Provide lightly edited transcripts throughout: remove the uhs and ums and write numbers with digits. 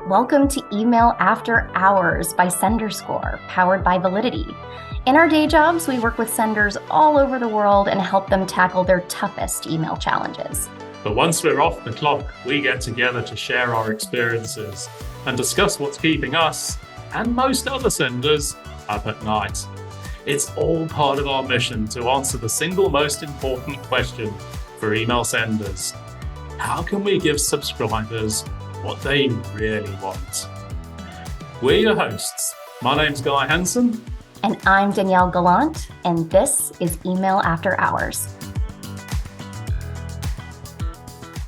Welcome to Email After Hours by SenderScore, powered by Validity. In our day jobs, we work with senders all over the world and help them tackle their toughest email challenges. But once we're off the clock, we get together to share our experiences and discuss what's keeping us and most other senders up at night. It's all part of our mission to answer the single most important question for email senders. How can we give subscribers what they really want? We're your hosts. My name's Guy Hansen. And I'm Danielle Gallant, and this is Email After Hours.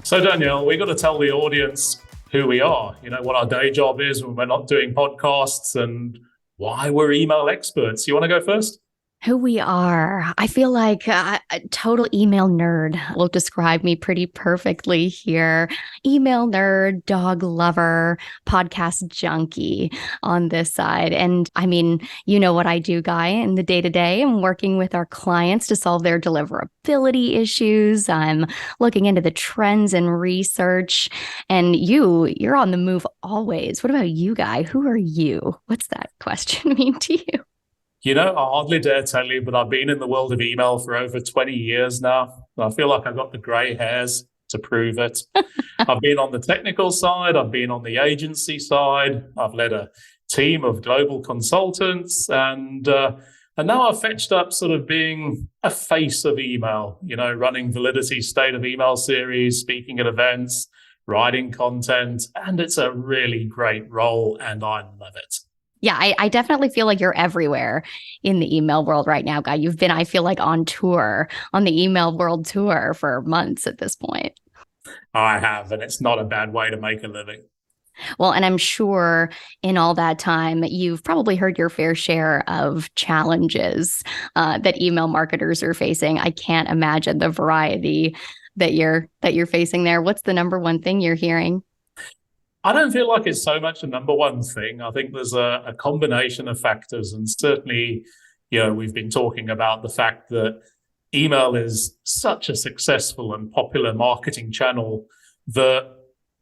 So Danielle, we got to tell the audience who we are, what our day job is when we're not doing podcasts and why we're email experts. You want to go first? Who we are. I feel like a total email nerd will describe me pretty perfectly here. Email nerd, dog lover, podcast junkie on this side. And I mean, you know what I do, Guy, in the day-to-day. I'm working with our clients to solve their deliverability issues. I'm looking into the trends and research. And you're on the move always. What about you, Guy? Who are you? What's that question mean to you? I hardly dare tell you, but I've been in the world of email for over 20 years now. I feel like I've got the gray hairs to prove it. I've been on the technical side. I've been on the agency side. I've led a team of global consultants. And now I've fetched up sort of being a face of email, running Validity State of Email series, speaking at events, writing content. And it's a really great role, and I love it. Yeah, I definitely feel like you're everywhere in the email world right now, Guy. You've been, I feel like, on the email world tour for months at this point. I have, and it's not a bad way to make a living. Well, and I'm sure in all that time, you've probably heard your fair share of challenges that email marketers are facing. I can't imagine the variety that you're facing there. What's the number one thing you're hearing? I don't feel like it's so much a number one thing. I think there's a combination of factors. And certainly, we've been talking about the fact that email is such a successful and popular marketing channel that,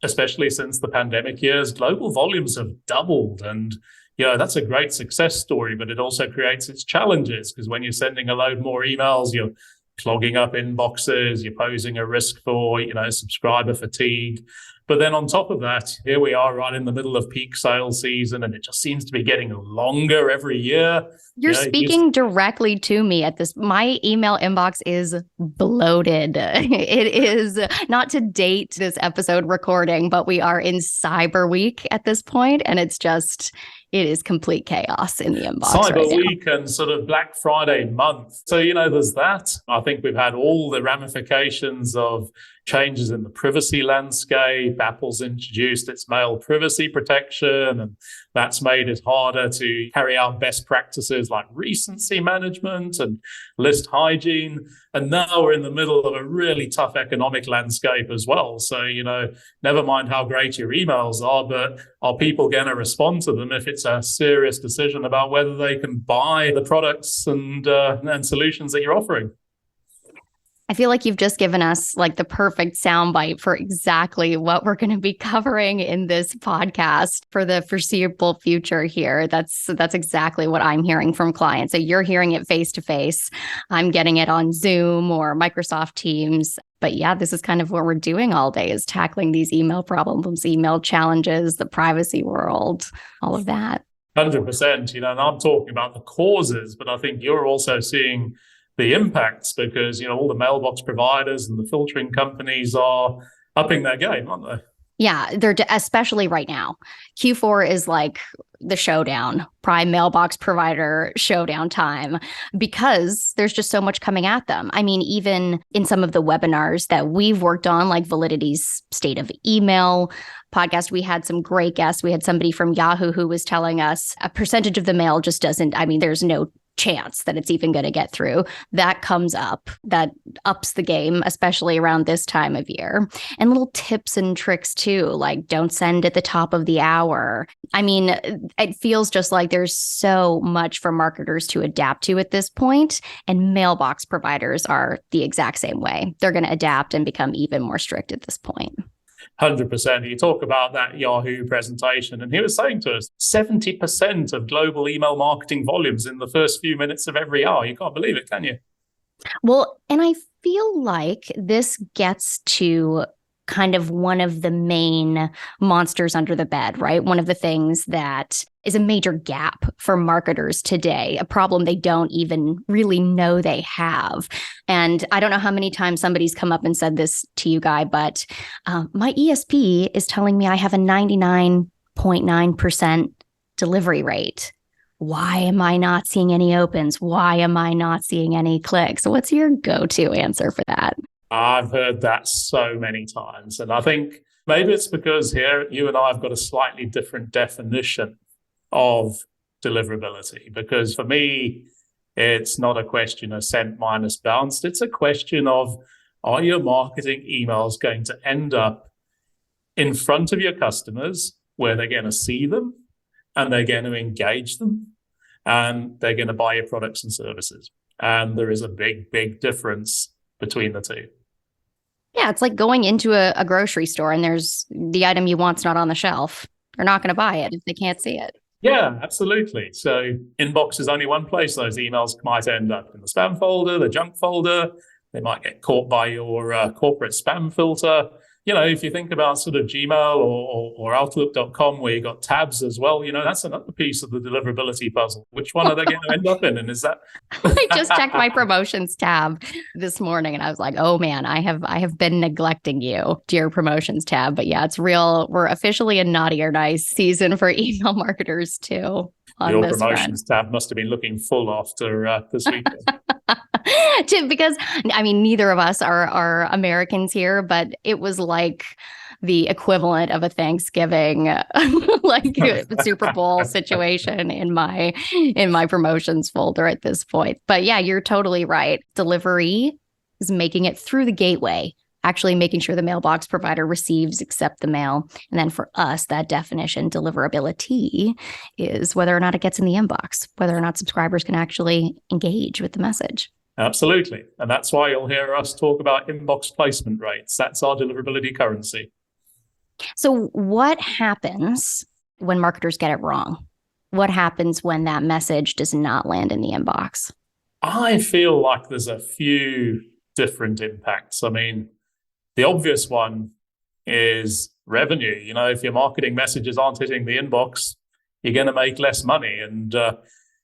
especially since the pandemic years, global volumes have doubled. And, that's a great success story, but it also creates its challenges, because when you're sending a load more emails, you're clogging up inboxes, you're posing a risk for, subscriber fatigue. But then on top of that, here we are right in the middle of peak sales season, and it just seems to be getting longer every year. You're speaking directly to me at this. My email inbox is bloated. It is not to date this episode recording, but we are in Cyber Week at this point, and it is complete chaos in the inbox. Cyber Week and sort of Black Friday month. So, there's that. I think we've had all the ramifications of changes in the privacy landscape. Apple's introduced its mail privacy protection, and that's made it harder to carry out best practices like recency management and list hygiene. And now we're in the middle of a really tough economic landscape as well. So, never mind how great your emails are, but are people going to respond to them if it's a serious decision about whether they can buy the products and solutions that you're offering? I feel like you've just given us like the perfect soundbite for exactly what we're going to be covering in this podcast for the foreseeable future here. That's exactly what I'm hearing from clients. So you're hearing it face to face. I'm getting it on Zoom or Microsoft Teams. But yeah, this is kind of what we're doing all day, is tackling these email problems, email challenges, the privacy world, all of that. 100%, and I'm talking about the causes, but I think you're also seeing the impacts, because all the mailbox providers and the filtering companies are upping their game, aren't they? Yeah, they're especially right now. Q4 is like the showdown, prime mailbox provider showdown time, because there's just so much coming at them. I mean, even in some of the webinars that we've worked on, like Validity's State of Email podcast, we had some great guests. We had somebody from Yahoo who was telling us a percentage of the mail just doesn't, there's no chance that it's even going to get through. That comes up, that ups the game, especially around this time of year. And little tips and tricks too, like don't send at the top of the hour. It feels just like there's so much for marketers to adapt to at this point, and mailbox providers are the exact same way. They're going to adapt and become even more strict at this point. 100%. You talk about that Yahoo presentation, and he was saying to us 70% of global email marketing volumes in the first few minutes of every hour. You can't believe it, can you? Well, and I feel like this gets to kind of one of the main monsters under the bed, right? One of the things that is a major gap for marketers today, a problem they don't even really know they have. And I don't know how many times somebody's come up and said this to you, Guy, but my ESP is telling me I have a 99.9% delivery rate. Why am I not seeing any opens? Why am I not seeing any clicks? What's your go-to answer for that? I've heard that so many times. And I think maybe it's because here you and I have got a slightly different definition of deliverability. Because for me, it's not a question of sent minus bounced. It's a question of, are your marketing emails going to end up in front of your customers where they're going to see them and they're going to engage them and they're going to buy your products and services? And there is a big, big difference between the two. Yeah, it's like going into a grocery store and there's the item you want's not on the shelf. They're not going to buy it if they can't see it. Yeah, absolutely. So inbox is only one place those emails might end up: in the spam folder, the junk folder. They might get caught by your corporate spam filter. You know, if you think about sort of Gmail or Outlook.com, where you got tabs as well, you know, that's another piece of the deliverability puzzle. Which one are they going to end up in? And is that? I just checked my promotions tab this morning and I was like, oh man, I have been neglecting you, dear promotions tab. But yeah, it's real. We're officially in naughty or nice season for email marketers too. Your promotions tab must have been looking full after this weekend. Because I mean, neither of us are Americans here, but it was like the equivalent of a Thanksgiving, like Super Bowl situation in my promotions folder at this point. But yeah, you're totally right. Delivery is making it through the gateway, actually making sure the mailbox provider receives, accept the mail. And then for us, that definition, deliverability, is whether or not it gets in the inbox, whether or not subscribers can actually engage with the message. Absolutely. And that's why you'll hear us talk about inbox placement rates. That's our deliverability currency. So what happens when marketers get it wrong? What happens when that message does not land in the inbox? I feel like there's a few different impacts. I mean, the obvious one is revenue. You know, if your marketing messages aren't hitting the inbox, you're going to make less money. And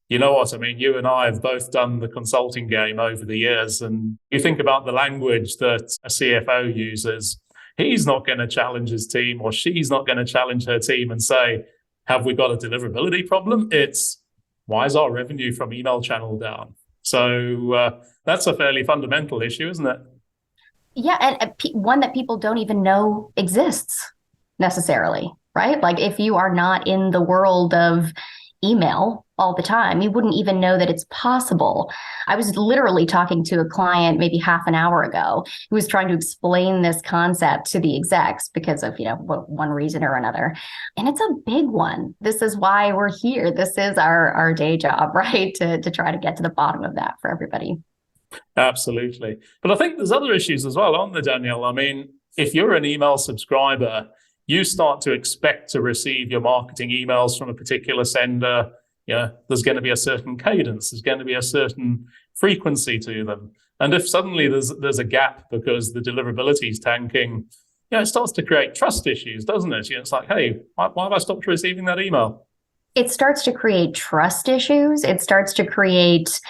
you know what? I mean, you and I have both done the consulting game over the years. And you think about the language that a CFO uses. He's not going to challenge his team, or she's not going to challenge her team and say, have we got a deliverability problem? It's, why is our revenue from email channel down? So that's a fairly fundamental issue, isn't it? Yeah, and one that people don't even know exists necessarily, right? Like if you are not in the world of email all the time, you wouldn't even know that it's possible. I was literally talking to a client maybe half an hour ago who was trying to explain this concept to the execs because of, one reason or another. And it's a big one. This is why we're here. This is our day job, right? To try to get to the bottom of that for everybody. Absolutely. But I think there's other issues as well, aren't there, Danielle? I mean, if you're an email subscriber, you start to expect to receive your marketing emails from a particular sender. There's going to be a certain cadence. There's going to be a certain frequency to them. And if suddenly there's a gap because the deliverability is tanking, it starts to create trust issues, doesn't it? It's like, hey, why have I stopped receiving that email? It starts to create trust issues. It starts to create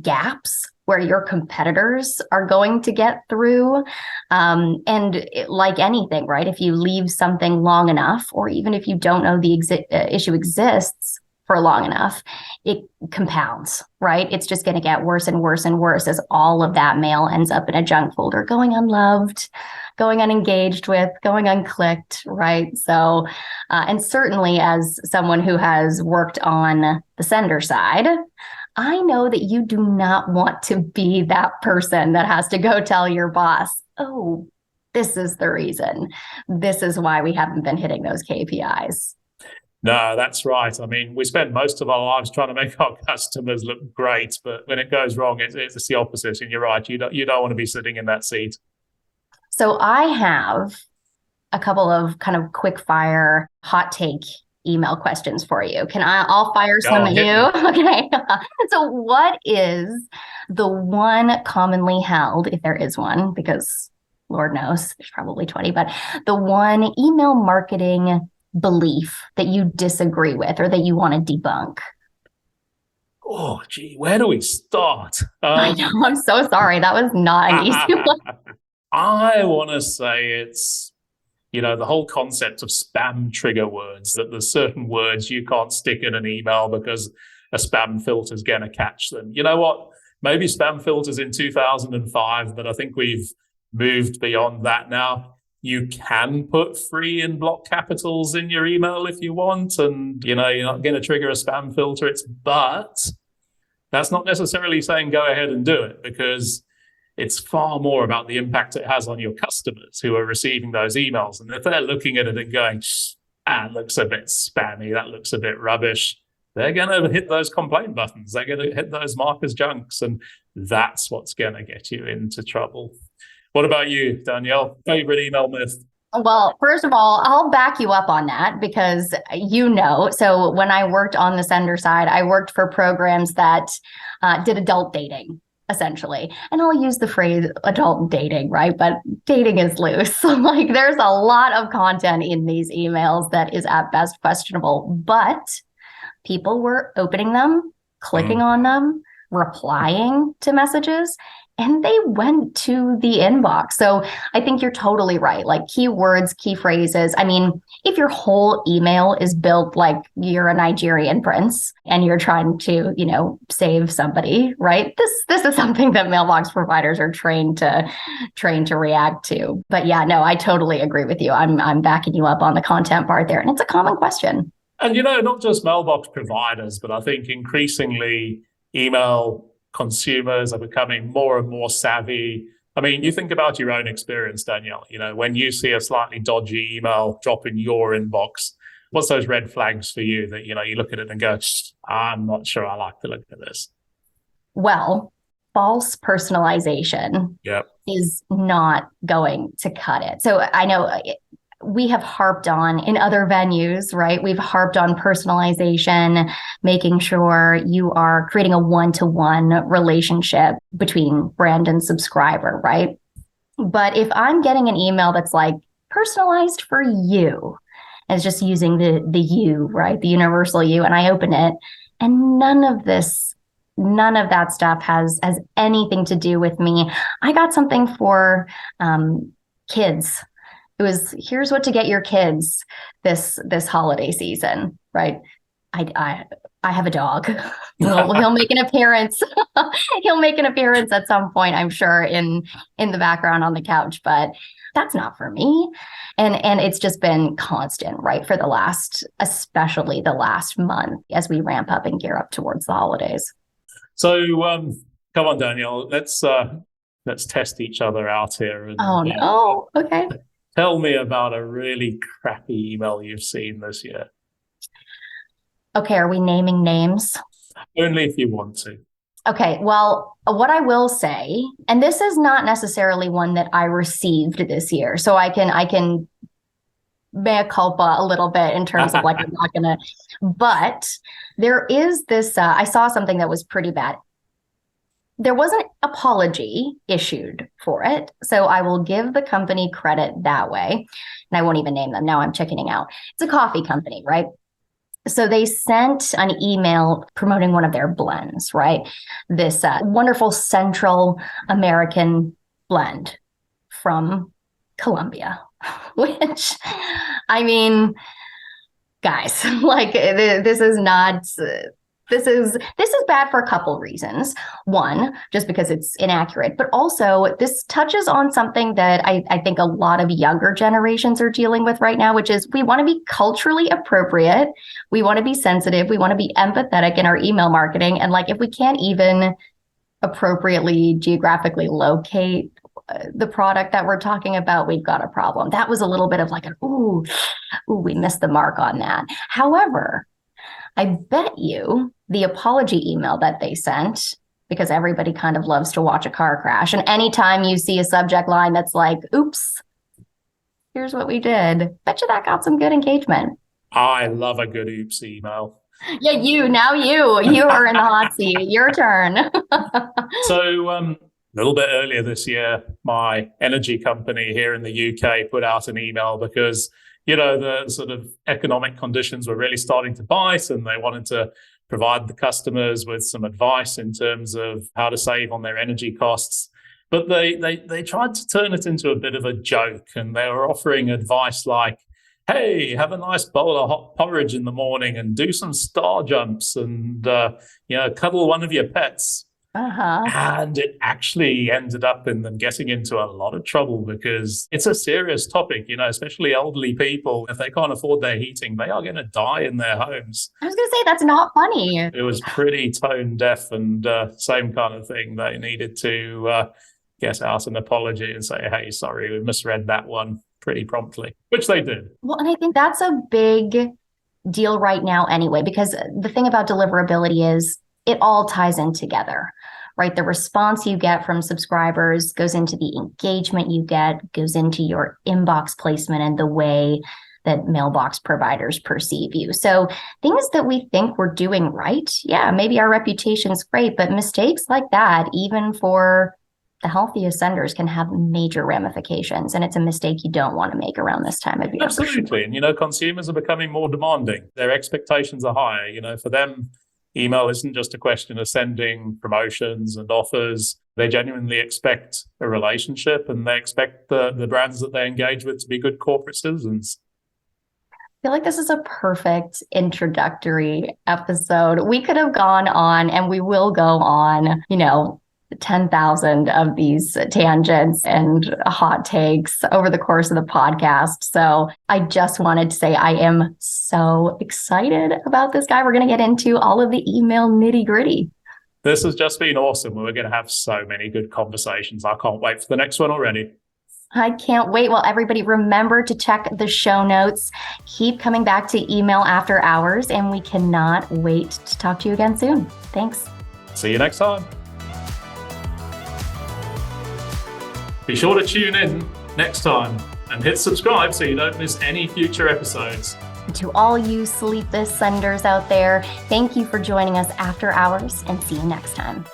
gaps where your competitors are going to get through. Like anything, right? If you leave something long enough, or even if you don't know the issue exists for long enough, it compounds, right? It's just going to get worse and worse and worse as all of that mail ends up in a junk folder, going unloved, going unengaged with, going unclicked, right? So, and certainly as someone who has worked on the sender side, I know that you do not want to be that person that has to go tell your boss, oh, this is the reason. This is why we haven't been hitting those KPIs. No, that's right. I mean, we spend most of our lives trying to make our customers look great, but when it goes wrong, it's the opposite. And you're right. You don't want to be sitting in that seat. So I have a couple of kind of quick fire hot take email questions for you. I'll fire some at you. Okay. So what is the one commonly held, if there is one, because Lord knows there's probably 20, but the one email marketing belief that you disagree with or that you want to debunk? Oh, gee, where do we start? I know, I'm so sorry. That was not an easy one. I want to say it's, the whole concept of spam trigger words, that there's certain words you can't stick in an email because a spam filter is going to catch them. You know what? Maybe spam filters in 2005, but I think we've moved beyond that now. You can put free in block capitals in your email if you want, and you're not going to trigger a spam filter. But that's not necessarily saying go ahead and do it, because it's far more about the impact it has on your customers who are receiving those emails. And if they're looking at it and going, it looks a bit spammy, that looks a bit rubbish, they're going to hit those complaint buttons. They're going to hit those mark as junks, and that's what's going to get you into trouble. What about you, Danielle? Favorite email myth? Well, first of all, I'll back you up on that because so when I worked on the sender side, I worked for programs that did adult dating, essentially. And I'll use the phrase adult dating, right? But dating is loose. So like there's a lot of content in these emails that is at best questionable, but people were opening them, clicking on them, replying to messages, and they went to the inbox. So I think you're totally right. Like keywords, key phrases. I mean, if your whole email is built like you're a Nigerian prince and you're trying to, save somebody, right? This is something that mailbox providers are trained to react to. But yeah, no, I totally agree with you. I'm backing you up on the content part there. And it's a common question. And, not just mailbox providers, but I think increasingly email consumers are becoming more and more savvy. I mean, you think about your own experience, Danielle. When you see a slightly dodgy email drop in your inbox, what's those red flags for you that, you look at it and go, I'm not sure I like the look of this? Well, false personalization is not going to cut it. So I know we have harped on in other venues, right? We've harped on personalization, making sure you are creating a one-to-one relationship between brand and subscriber, right? But if I'm getting an email that's like personalized for you, and it's just using the you, right? The universal you, and I open it, and none of that stuff has anything to do with me. I got something for kids. It was, here's what to get your kids this holiday season, right? I have a dog. He'll make an appearance. He'll make an appearance at some point, I'm sure, in the background on the couch, but that's not for me. And it's just been constant, right? Especially the last month as we ramp up and gear up towards the holidays. So come on, Danielle, let's test each other out here. Oh no. Okay. Tell me about a really crappy email you've seen this year. Okay, are we naming names? Only if you want to. Okay, well, what I will say, and this is not necessarily one that I received this year, so I can mea culpa a little bit in terms of like, I'm not gonna, but there is this, I saw something that was pretty bad. There was an apology issued for it, so I will give the company credit that way. And I won't even name them. Now I'm chickening out. It's a coffee company, right? So they sent an email promoting one of their blends, right? This wonderful Central American blend from Colombia, which, I mean, guys, like this is not... This is bad for a couple reasons. One, just because it's inaccurate, but also this touches on something that I think a lot of younger generations are dealing with right now, which is we want to be culturally appropriate. We want to be sensitive. We want to be empathetic in our email marketing. And like, if we can't even appropriately geographically locate the product that we're talking about, we've got a problem. That was a little bit of like, we missed the mark on that. However, I bet you the apology email that they sent, because everybody kind of loves to watch a car crash. And anytime you see a subject line that's like, oops, here's what we did. Bet you that got some good engagement. I love a good oops email. Yeah, you are in the hot seat. Your turn. So, a little bit earlier this year, my energy company here in the UK put out an email because, the sort of economic conditions were really starting to bite, and they wanted to provide the customers with some advice in terms of how to save on their energy costs. But they tried to turn it into a bit of a joke, and they were offering advice like, hey, have a nice bowl of hot porridge in the morning and do some star jumps and, cuddle one of your pets. And it actually ended up in them getting into a lot of trouble because it's a serious topic, especially elderly people. If they can't afford their heating, they are going to die in their homes. I was going to say, that's not funny. It was pretty tone deaf and same kind of thing. They needed to get out an apology and say, hey, sorry, we misread that one pretty promptly, which they did. Well, and I think that's a big deal right now anyway, because the thing about deliverability is it all ties in together, right? The response you get from subscribers goes into the engagement you get, goes into your inbox placement and the way that mailbox providers perceive you. So things that we think we're doing right, yeah, maybe our reputation's great, but mistakes like that, even for the healthiest senders, can have major ramifications. And it's a mistake you don't want to make around this time of year. Absolutely. And, consumers are becoming more demanding. Their expectations are higher. For them, email isn't just a question of sending promotions and offers. They genuinely expect a relationship, and they expect the brands that they engage with to be good corporate citizens. I feel like this is a perfect introductory episode. We could have gone on, and we will go on, 10,000 of these tangents and hot takes over the course of the podcast. So I just wanted to say I am so excited about this guy. We're going to get into all of the email nitty gritty. This has just been awesome. We're going to have so many good conversations. I can't wait for the next one already. I can't wait. Well, everybody, remember to check the show notes. Keep coming back to Email After Hours, and we cannot wait to talk to you again soon. Thanks. See you next time. Be sure to tune in next time and hit subscribe so you don't miss any future episodes. To all you sleepless senders out there, thank you for joining us after hours, and see you next time.